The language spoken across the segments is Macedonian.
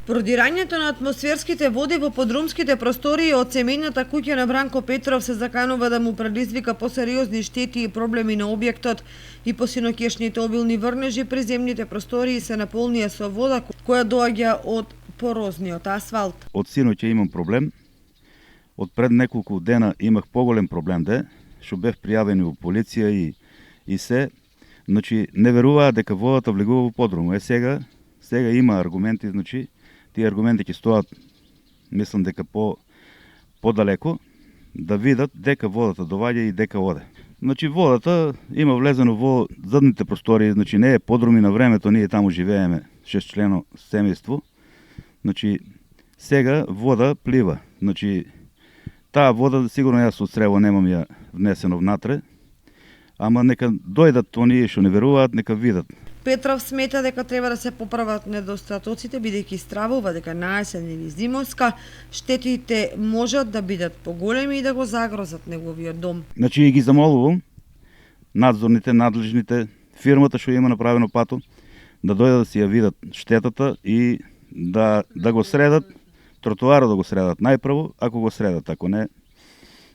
Продирањето на атмосферските води во подрумските простории од семејната куќа на Бранко Петров се заканува да му предизвика посериозни штети и проблеми на објектот, и посиноќешните обилни врнежи при земните простории се наполнија со вода која доаѓа од порозниот асфалт. Од синоќа имам проблем. Од пред неколку дена имах поголем проблем што бев пријавен во полиција и се. Значи не веруваат дека водата влегува во подрум. Сега има аргументи, значи тие аргументи ќе стоат, мислам дека подалеко, да видат дека водата доваѓа и дека оде. Значи водата има влезено во задните простории, значи не е подруми на времето, ние таму живееме 6-члено семејство. Значи сега вода плива. Значи таа вода сигурно јас од Срево немам ја внесено внатре, ама нека дојдат оние што не веруваат, нека видат. Петров смета дека треба да се поправат недостатоците, бидејќи стравува дека наесен или зимовска штетите можат да бидат поголеми и да го загрозат неговиот дом. Значи ги замолувам надзорните, надлежните, фирмата што има направено пато, да дојдат да си ја видат штетата и да го средат, тротоарот да го средат најпрво, ако го средат, ако не,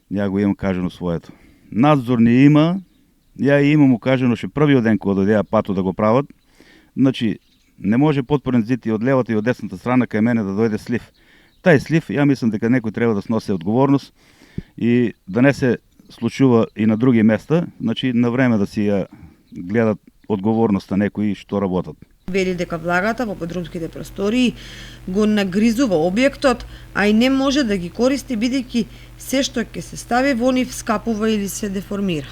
ја го имам кажено своето. Надзор не има. Ја имам кажено ше првиот ден кога дојдеа пато да го прават. Значи, не може подпорен зид и од левата и од десната страна кај мене да дојде слив. Тај слив, ја мислам дека некој треба да сноси одговорност и да не се случува и на други места, значи на време да си ја гледат одговорноста некои што работат. Вели дека влагата во подрумските простории го нагризува објектот, а и не може да ги користи бидејќи се што ќе се стави во нив скапува или се деформира.